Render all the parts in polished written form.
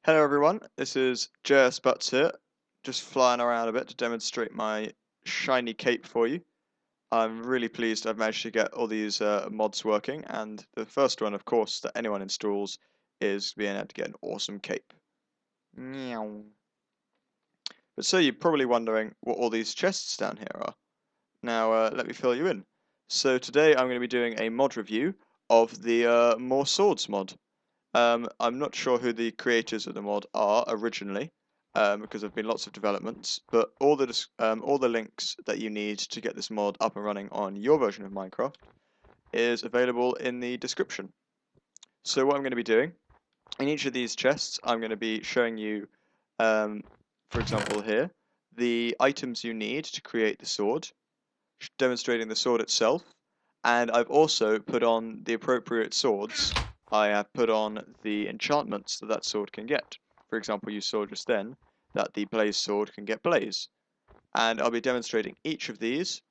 Hello everyone, this is JSButts here, just flying around a bit to demonstrate my shiny cape for you. I'm really pleased I've managed to get all these mods working, and the first one, of course, that anyone installs is being able to get an awesome cape. Meow. But so you're probably wondering what all these chests down here are. Now let me fill you in. So today I'm going to be doing a mod review of the More Swords mod. I'm not sure who the creators of the mod are originally, because there have been lots of developments, but all the links that you need to get this mod up and running on your version of Minecraft is available in the description. So what I'm going to be doing, in each of these chests, I'm going to be showing you, for example here, the items you need to create the sword, demonstrating the sword itself, and I've also put on the appropriate swords. I have put on the enchantments that sword can get. For example, you saw just then that the blaze sword can get blaze. And I'll be demonstrating each of these,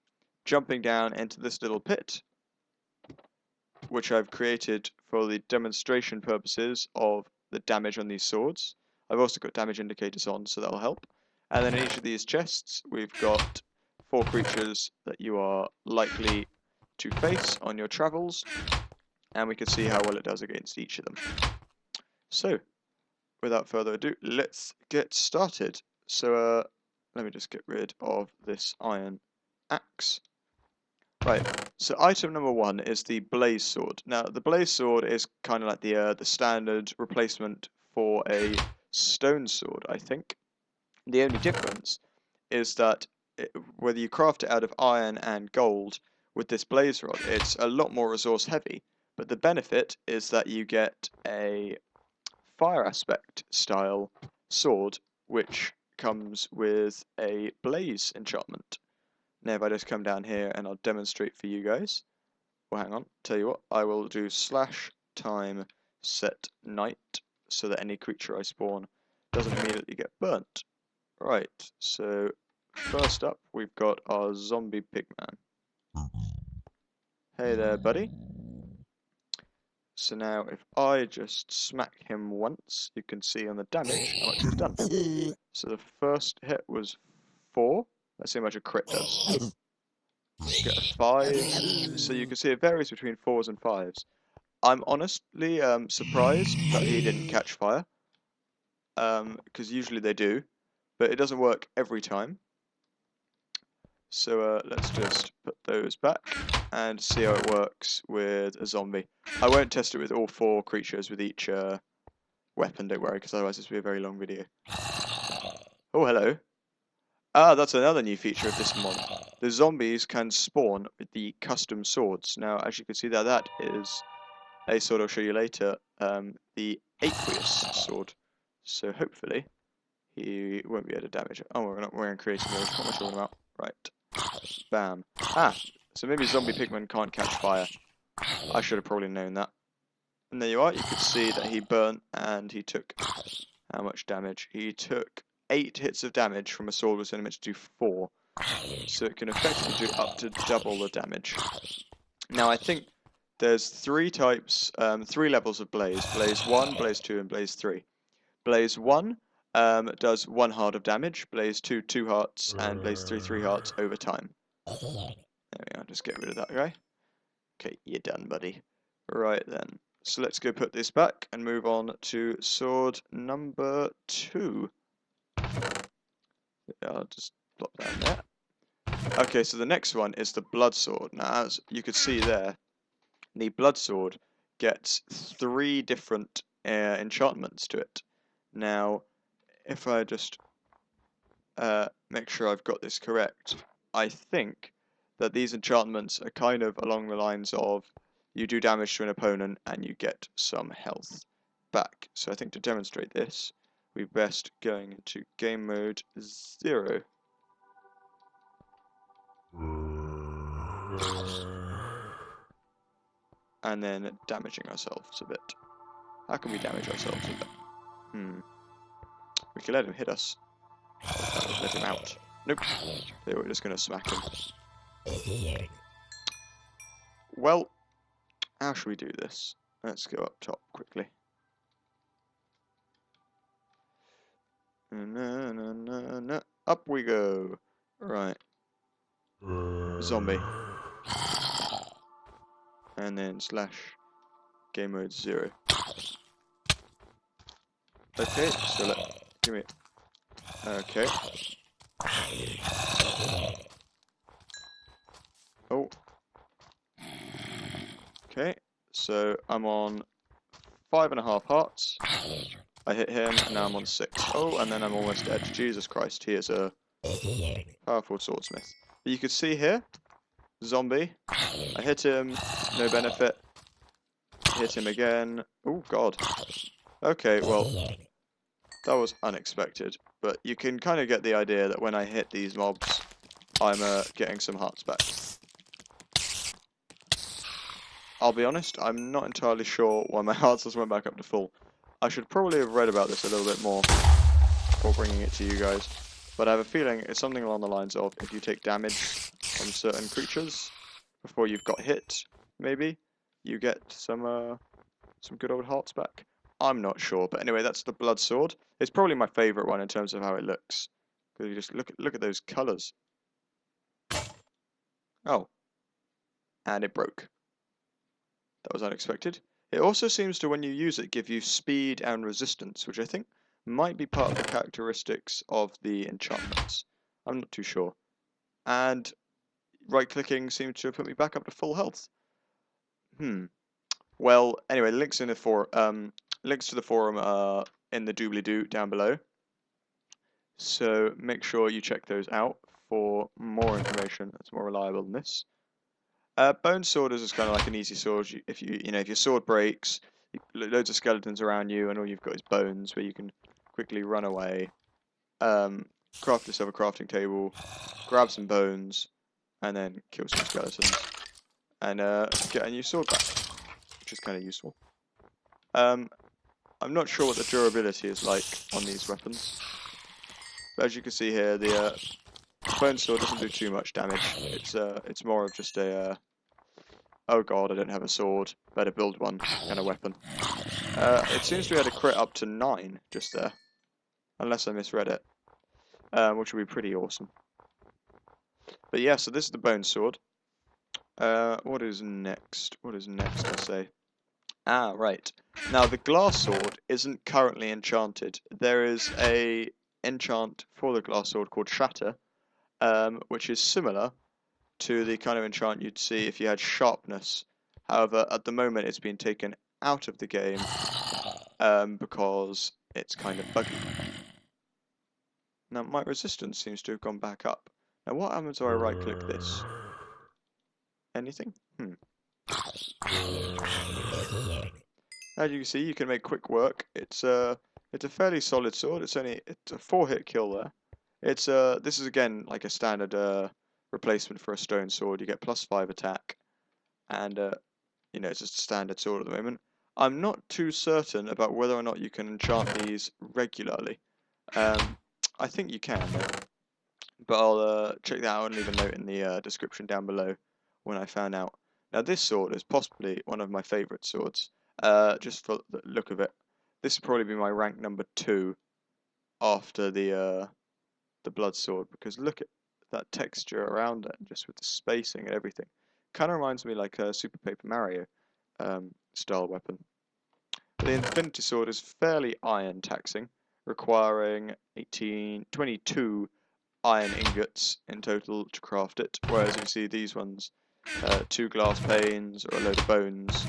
jumping down into this little pit, which I've created for the demonstration purposes of the damage on these swords. I've also got damage indicators on, so that'll help. And then in each of these chests, we've got 4 creatures that you are likely to face on your travels, and we can see how well it does against each of them. So, without further ado, let's get started. So, let me just get rid of this iron axe. Right, so item number 1 is the blaze sword. Now, the blaze sword is kind of like the standard replacement for a stone sword, I think. The only difference is that whether you craft it out of iron and gold with this blaze rod, it's a lot more resource heavy. But the benefit is that you get a fire aspect style sword, which comes with a blaze enchantment. Now if I just come down here and I'll demonstrate for you guys. Well, hang on, tell you what, I will do /time set night so that any creature I spawn doesn't immediately get burnt. Right, so first up we've got our zombie pigman. Hey there, buddy. So now if I just smack him once, you can see on the damage how much he's done. So the first hit was 4. Let's see how much a crit does. Get a 5. So you can see it varies between 4s and 5s. I'm honestly surprised that he didn't catch fire. Because usually they do. But it doesn't work every time. So let's just put those back and see how it works with a zombie. I won't test it with all 4 creatures with each weapon, don't worry, because otherwise this will be a very long video. Oh, hello. Ah, that's another new feature of this mod. The zombies can spawn with the custom swords. Now, as you can see there, that is a sword I'll show you later, the aqueous sword. So hopefully he won't be able to damage it. Oh, we're going to create more. What am I talking about? Right. Bam. Ah, so maybe zombie pigmen can't catch fire. I should have probably known that. And there you are. You could see that he burnt and he took how much damage? He took 8 hits of damage from a sword which was only meant to do 4. So it can effectively do up to double the damage. Now I think there's 3 types, 3 levels of blaze. Blaze 1, Blaze 2, and Blaze 3. Blaze 1 does 1 heart of damage, Blaze 2, 2 hearts, and Blaze 3, 3 hearts over time. There we are, just get rid of that guy. Okay, you're done, buddy. Right then, so let's go put this back and move on to sword number 2. I'll just plop that in there. Okay, so the next one is the blood sword. Now, as you could see there, the blood sword gets 3 different enchantments to it. Now, if I just make sure I've got this correct, I think that these enchantments are kind of along the lines of you do damage to an opponent and you get some health back. So I think to demonstrate this, we're best going into game mode 0. And then damaging ourselves a bit. How can we damage ourselves a bit? We can let him hit us. Let him out. Nope. So we're just going to smack him. Well, how should we do this? Let's go up top quickly. Up we go. Right. Zombie. And then / game mode 0. Okay, so give me. Okay. Oh. Okay. So I'm on 5.5 hearts. I hit him, and now I'm on 6. Oh, and then I'm almost dead. Jesus Christ, he is a powerful swordsmith. But you can see here, zombie. I hit him, no benefit. Hit him again. Oh God. Okay, well, that was unexpected. But you can kind of get the idea that when I hit these mobs, I'm getting some hearts back. I'll be honest, I'm not entirely sure why my hearts just went back up to full. I should probably have read about this a little bit more before bringing it to you guys. But I have a feeling it's something along the lines of if you take damage from certain creatures before you've got hit, maybe, you get some good old hearts back. I'm not sure, but anyway, that's the blood sword. It's probably my favourite one in terms of how it looks. Because you just look at those colours. Oh. And it broke. That was unexpected. It also seems to, when you use it, give you speed and resistance, which I think might be part of the characteristics of the enchantments. I'm not too sure. And right-clicking seems to have put me back up to full health. Well, anyway, links to the forum in the doobly-doo down below. So make sure you check those out for more information that's more reliable than this. Bone sword is just kind of like an easy sword. If your sword breaks, loads of skeletons around you, and all you've got is bones, where you can quickly run away, craft yourself a crafting table, grab some bones, and then kill some skeletons, and get a new sword back, which is kind of useful. I'm not sure what the durability is like on these weapons, but as you can see here, the bone sword doesn't do too much damage. It's more of just a oh god, I don't have a sword, better build one kind of weapon. It seems we had a crit up to 9 just there, unless I misread it, which would be pretty awesome. But yeah, so this is the bone sword. What is next? What is next, I say? Ah, right. Now, the glass sword isn't currently enchanted. There is a enchant for the glass sword called Shatter, which is similar to the kind of enchant you'd see if you had sharpness. However, at the moment it's been taken out of the game because it's kind of buggy. Now, my resistance seems to have gone back up. Now, what happens if I right-click this? Anything? As you can see, you can make quick work. It's a fairly solid sword. It's a 4-hit kill there. This is again like a standard replacement for a stone sword. You get +5 attack, and it's just a standard sword at the moment. I'm not too certain about whether or not you can enchant these regularly. I think you can, but I'll check that out and leave a note in the description down below when I found out. Now, this sword is possibly one of my favourite swords. Just for the look of it, this would probably be my rank number 2 after the blood sword, because look at that texture around it, just with the spacing and everything. Kind of reminds me like a Super Paper Mario style weapon. The Infinity Sword is fairly iron taxing, requiring 22 iron ingots in total to craft it, whereas you see these ones, 2 glass panes or a load of bones.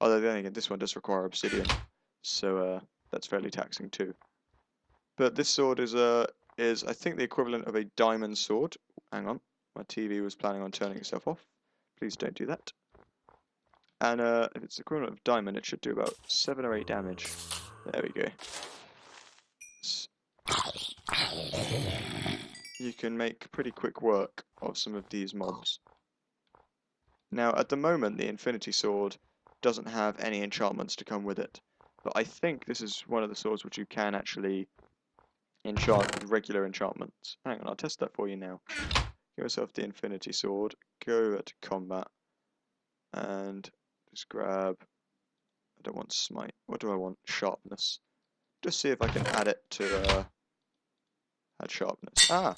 Although then again, this one does require obsidian, so that's fairly taxing too. But this sword is I think the equivalent of a diamond sword. Hang on, my TV was planning on turning itself off. Please don't do that. And if it's the equivalent of diamond, it should do about 7 or 8 damage. There we go. You can make pretty quick work of some of these mobs. Now, at the moment, the Infinity Sword doesn't have any enchantments to come with it. But I think this is one of the swords which you can actually enchant with regular enchantments. Hang on, I'll test that for you now. Give yourself the Infinity Sword, go to combat, and just grab, I don't want smite, what do I want? Sharpness. Just see if I can add it to Add sharpness. Ah!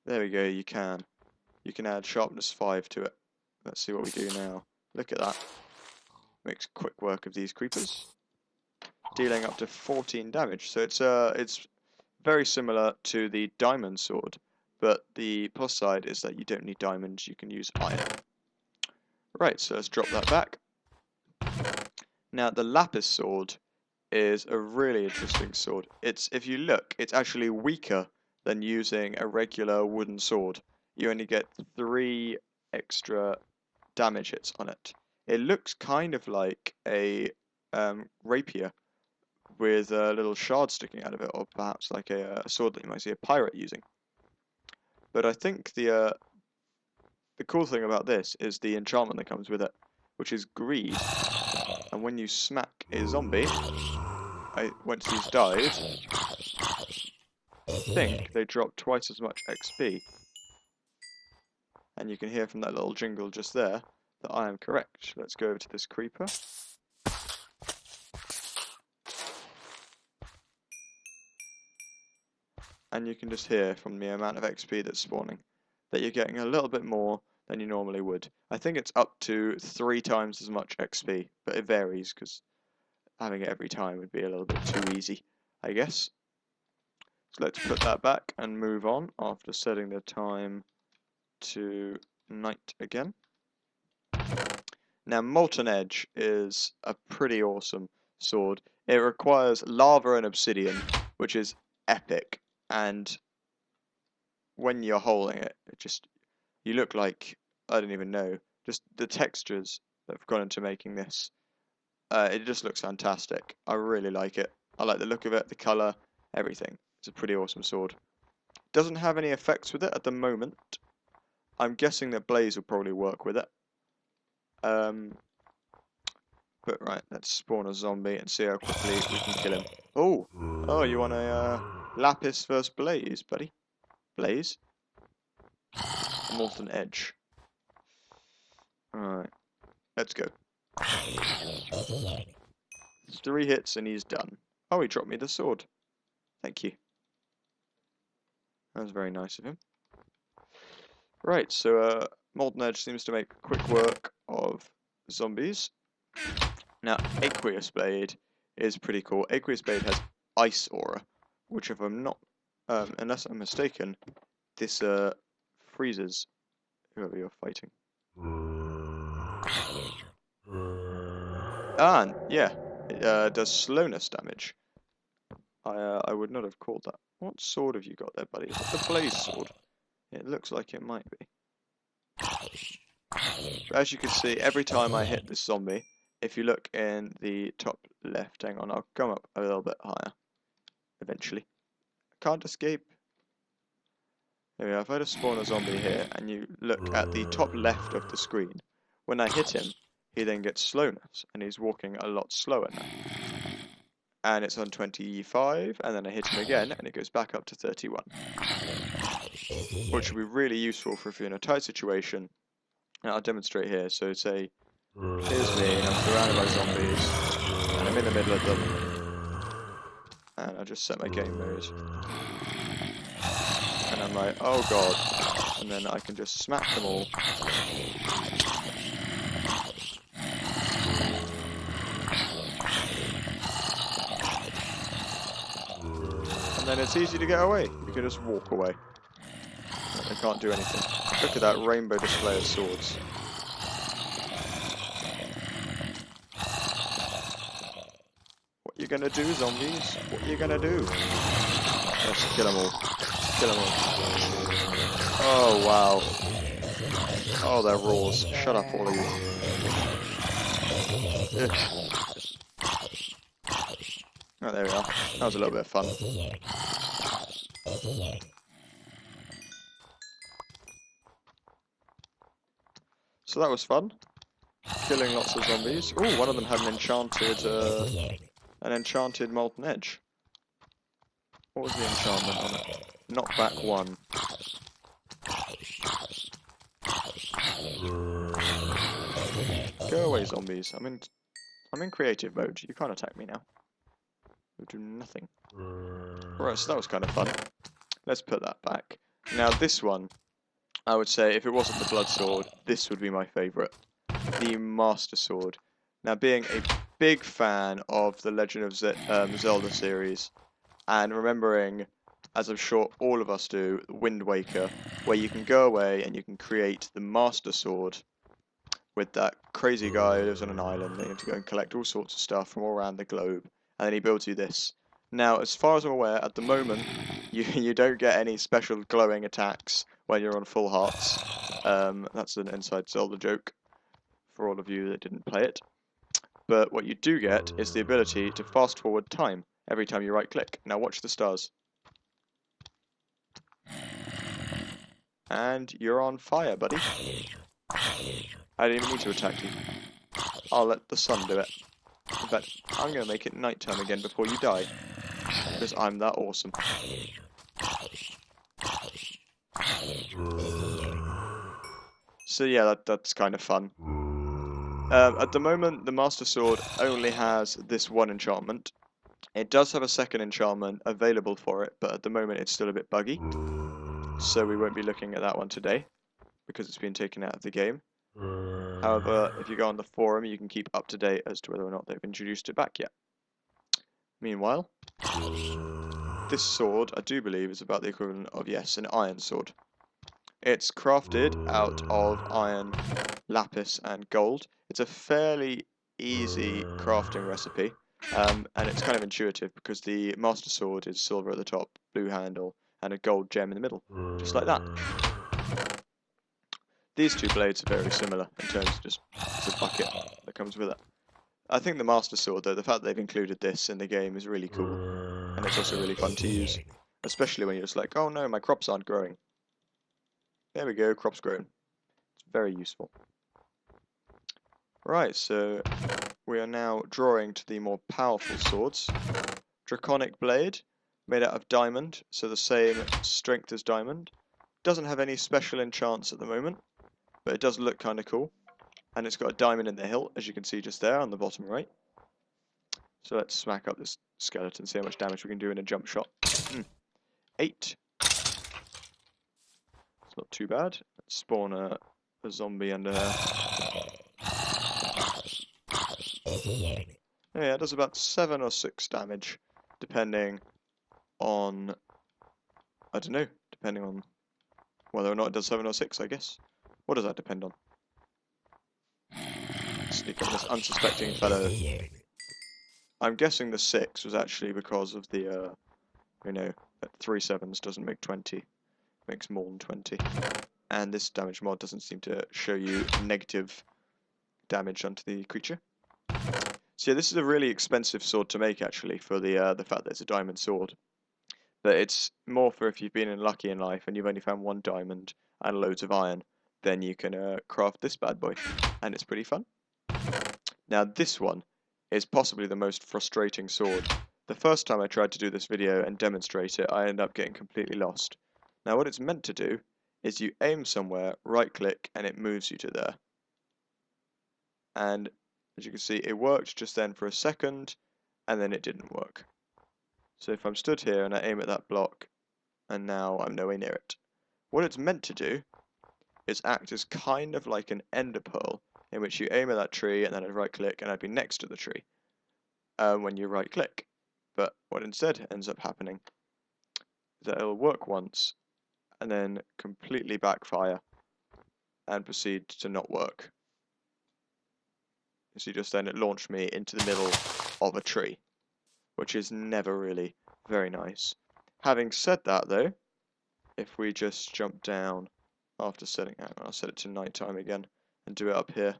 There we go, you can. You can add sharpness 5 to it. Let's see what we do now. Look at that. Makes quick work of these creepers. Dealing up to 14 damage. So it's very similar to the diamond sword, but the plus side is that you don't need diamonds, you can use iron. Right, so let's drop that back. Now the lapis sword is a really interesting sword. If you look, it's actually weaker than using a regular wooden sword. You only get 3 extra damage hits on it. It looks kind of like a rapier with a little shard sticking out of it, or perhaps like a sword that you might see a pirate using. But I think the cool thing about this is the enchantment that comes with it, which is greed. And when you smack a zombie, once he's died, I think they drop twice as much XP. And you can hear from that little jingle just there that I am correct. Let's go over to this creeper. And you can just hear from the amount of XP that's spawning that you're getting a little bit more than you normally would. I think it's up to 3 times as much XP, but it varies because having it every time would be a little bit too easy, I guess. So let's put that back and move on after setting the time to night again. Now, Molten Edge is a pretty awesome sword. It requires lava and obsidian, which is epic. And when you're holding it, you look like, I don't even know, just the textures that have gone into making this. It just looks fantastic. I really like it. I like the look of it, the colour, everything. It's a pretty awesome sword. Doesn't have any effects with it at the moment. I'm guessing that Blaze will probably work with it. But right, let's spawn a zombie and see how quickly we can kill him. Oh, you want a Lapis versus Blaze, buddy? Blaze? Molten Edge. Alright, let's go. 3 hits and he's done. Oh, he dropped me the sword. Thank you. That was very nice of him. Right, so Molten Edge seems to make quick work of zombies. Now, Aqueous Blade is pretty cool. Aqueous Blade has Ice Aura, which if I'm not, unless I'm mistaken, this freezes whoever you're fighting. And yeah, it does slowness damage. I would not have called that. What sword have you got there, buddy? Is it the Blaze sword? It looks like it might be. But as you can see, every time I hit this zombie, if you look in the top left, hang on, I'll come up a little bit higher, eventually. I can't escape. There we are. If I just spawn a zombie here, and you look at the top left of the screen, when I hit him, he then gets slowness, and he's walking a lot slower now. And it's on 25, and then I hit him again, and it goes back up to 31. Which will be really useful for if you're in a tight situation. And I'll demonstrate here. So say, here's me, and I'm surrounded by zombies, and I'm in the middle of them. And I just set my game mode. And I'm like, oh god. And then I can just smack them all. And then it's easy to get away. You can just walk away. They can't do anything. Look at that rainbow display of swords. What you gonna do, zombies? What you gonna do? Let's kill them all. Kill them all. Oh, wow. Oh, they're roars. Shut up, all of you. Oh, there we are. That was a little bit of fun. So that was fun. Killing lots of zombies. Ooh, one of them had an enchanted Molten Edge. What was the enchantment on it? Knockback 1. Go away, zombies. I'm in creative mode. You can't attack me now. You'll do nothing. Right, so that was kind of fun. let's put that back. Now this one, I would say if it wasn't the blood sword, this would be my favourite. The Master Sword. Now being a big fan of the Legend of Zelda series, and remembering, as I'm sure all of us do, Wind Waker, where you can go away and you can create the Master Sword with that crazy guy who lives on an island, and you have to go and collect all sorts of stuff from all around the globe, and then he builds you this. Now, as far as I'm aware, at the moment, you don't get any special glowing attacks when you're on full hearts. That's an inside Zelda joke for all of you that didn't play it. But what you do get is the ability to fast forward time every time you right click. Now watch the stars. And you're on fire, buddy. I didn't even need to attack you. I'll let the sun do it. In fact, I'm going to make it nighttime again before you die. Because I'm that awesome. So yeah, that's kind of fun. At the moment, the Master Sword only has this one enchantment. It does have a second enchantment available for it, but at the moment it's still a bit buggy. So we won't be looking at that one today, because it's been taken out of the game. However, if you go on the forum, you can keep up to date as to whether or not they've introduced it back yet. Meanwhile, this sword, I do believe, is about the equivalent of, yes, an iron sword. It's crafted out of iron, lapis, and gold. It's a fairly easy crafting recipe, and it's kind of intuitive because the Master Sword is silver at the top, blue handle, and a gold gem in the middle, just like that. These two blades are very similar in terms of just the bucket that comes with it. I think the Master Sword, though, the fact that they've included this in the game is really cool, and it's also really fun to use, especially when you're just like, oh no, my crops aren't growing. There we go, crops grown. It's very useful. Right, so we are now drawing to the more powerful swords. Draconic Blade, made out of diamond, so the same strength as diamond. Doesn't have any special enchants at the moment, but it does look kind of cool. And it's got a diamond in the hilt, as you can see just there on the bottom right. So let's smack up this skeleton, see how much damage we can do in a jump shot. 8. It's not too bad. Let's spawn a zombie under there. Yeah, it does about 7 or 6 damage, depending on, I don't know, depending on whether or not it does 7 or 6, I guess. What does that depend on? Sneak up this unsuspecting fellow. I'm guessing the 6 was actually because of the, you know, that 3 7s doesn't make 20. It makes more than 20. And this damage mod doesn't seem to show you negative damage onto the creature. So yeah, this is a really expensive sword to make, actually, for the fact that it's a diamond sword. But it's more for if you've been unlucky in life and you've only found 1 diamond and loads of iron, then you can craft this bad boy, and it's pretty fun. Now this one is possibly the most frustrating sword. The first time I tried to do this video and demonstrate it, I ended up getting completely lost. Now what it's meant to do is you aim somewhere, right click, and it moves you to there. And as you can see, it worked just then for a second, and then it didn't work. So if I'm stood here and I aim at that block, and now I'm nowhere near it. What it's meant to do is act as kind of like an ender pearl, in which you aim at that tree and then I'd right click and I'd be next to the tree when you right click. But what instead ends up happening is that it'll work once and then completely backfire and proceed to not work. You see, just then it launched me into the middle of a tree, which is never really very nice. Having said that though, if we just jump down after setting, I'll set it to nighttime again and do it up here.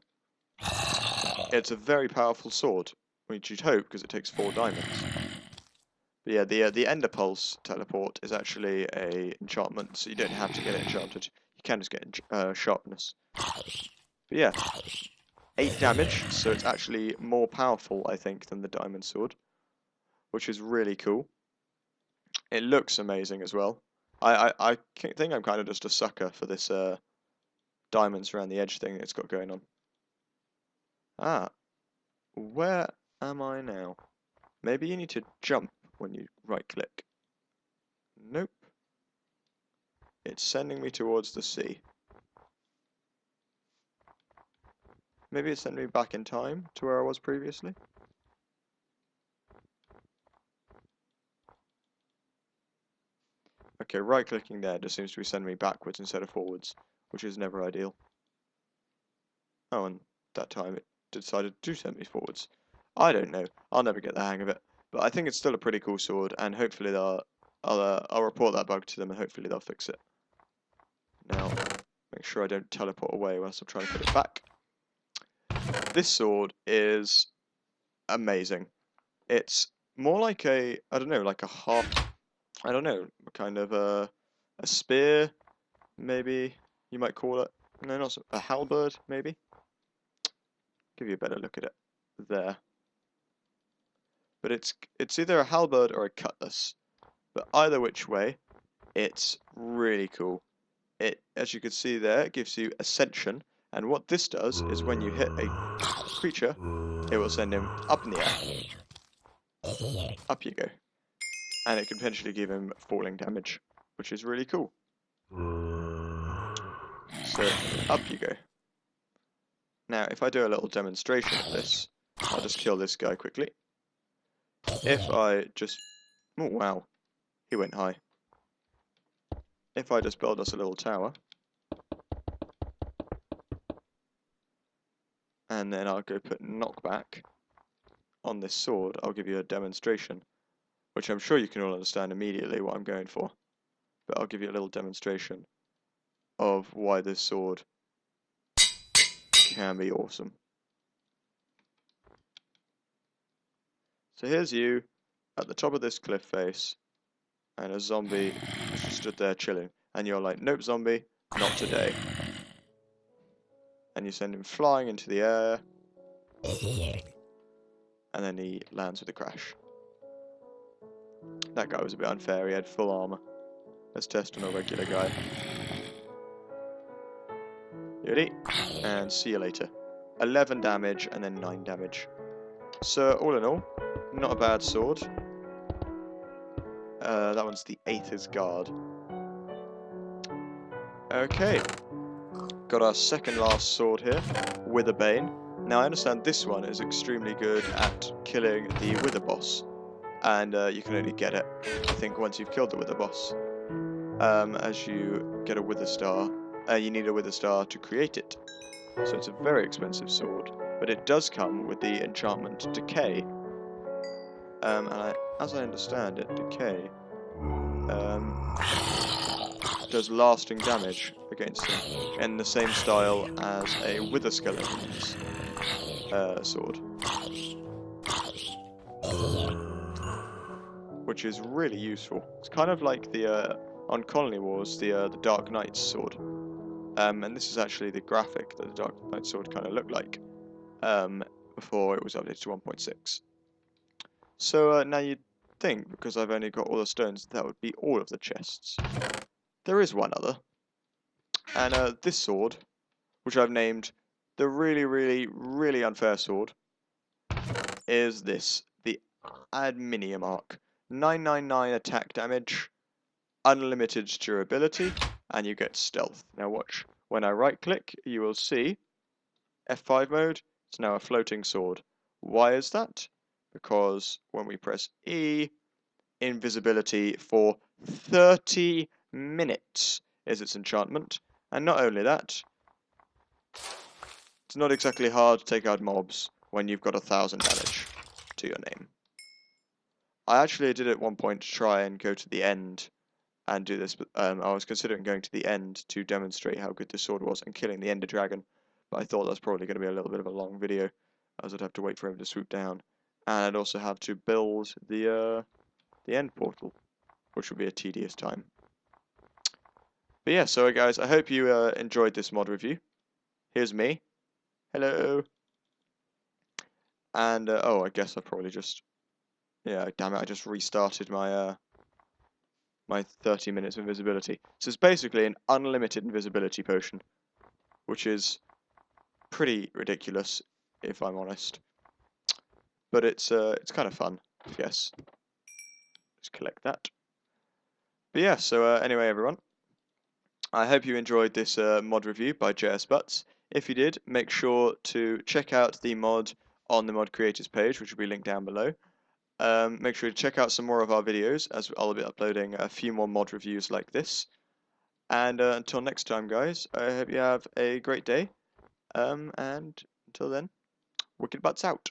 It's a very powerful sword, which you'd hope because it takes 4 diamonds. But yeah, the Ender Pulse teleport is actually a enchantment, so you don't have to get it enchanted. You can just get sharpness. But yeah, 8 damage, so it's actually more powerful, I think, than the diamond sword, which is really cool. It looks amazing as well. I think I'm kind of just a sucker for this diamonds around the edge thing it's got going on. Ah, where am I now? Maybe you need to jump when you right click. Nope. It's sending me towards the sea. Maybe it's sending me back in time to where I was previously. Okay, right-clicking there just seems to be sending me backwards instead of forwards, which is never ideal. Oh, and that time it decided to send me forwards. I don't know. I'll never get the hang of it. But I think it's still a pretty cool sword, and hopefully I'll report that bug to them, and hopefully they'll fix it. Now, make sure I don't teleport away whilst I'm trying to put it back. This sword is amazing. It's more like a, I don't know, like a half, I don't know, kind of a spear, maybe you might call it. No, not a halberd, maybe. Give you a better look at it there. But it's either a halberd or a cutlass. But either which way, it's really cool. It, as you can see there, it gives you ascension, and what this does is when you hit a creature, it will send him up in the air. Up you go. And it can potentially give him falling damage, which is really cool. So, up you go. Now, if I do a little demonstration of this, I'll just kill this guy quickly. If I just... Oh, wow. He went high. If I just build us a little tower, and then I'll go put knockback on this sword, I'll give you a demonstration, which I'm sure you can all understand immediately what I'm going for. But I'll give you a little demonstration of why this sword can be awesome. So here's you at the top of this cliff face, and a zombie just stood there chilling, and you're like, nope, zombie, not today. And you send him flying into the air, and then he lands with a crash. That guy was a bit unfair, he had full armor. Let's test on a regular guy. Ready? And see you later. 11 damage and then 9 damage. So all in all, not a bad sword. That one's the Aether's Guard. Okay. Got our second last sword here, Witherbane. Now I understand this one is extremely good at killing the Wither boss. And you can only get it, I think, once you've killed the Wither boss. As you get a Wither Star, you need a Wither Star to create it. So it's a very expensive sword, but it does come with the enchantment Decay. And as I understand it, Decay does lasting damage against them, in the same style as a Wither Skeleton's sword. Which is really useful. It's kind of like the on Colony Wars, the Dark Knight's sword. And this is actually the graphic that the Dark Knight sword kind of looked like before it was updated to 1.6. So now you'd think, because I've only got all the stones, that would be all of the chests. There is one other, and this sword, which I've named the really, really, really unfair sword, is this, the Adminium Arc. 999 attack damage, unlimited durability, and you get stealth. Now watch, when I right click, you will see F5 mode, it's now a floating sword. Why is that? Because when we press E, invisibility for 30 minutes is its enchantment. And not only that, it's not exactly hard to take out mobs when you've got 1,000 damage to your name. I actually did at one point to try and go to the end and do this, but I was considering going to the end to demonstrate how good this sword was and killing the Ender Dragon, but I thought that was probably going to be a little bit of a long video, as I'd have to wait for him to swoop down, and I'd also have to build the end portal, which would be a tedious time. But yeah, so guys, I hope you enjoyed this mod review. Here's me. Hello. And oh, I guess I probably just, yeah, damn it, I just restarted my my 30 minutes of invisibility. So it's basically an unlimited invisibility potion, which is pretty ridiculous, if I'm honest. But it's kind of fun, yes. Just collect that. But yeah, so anyway, everyone, I hope you enjoyed this mod review by JSButts. If you did, make sure to check out the mod on the mod creators page, which will be linked down below. Make sure to check out some more of our videos, as I'll be uploading a few more mod reviews like this. And until next time, guys, I hope you have a great day. And until then, WickedButts out.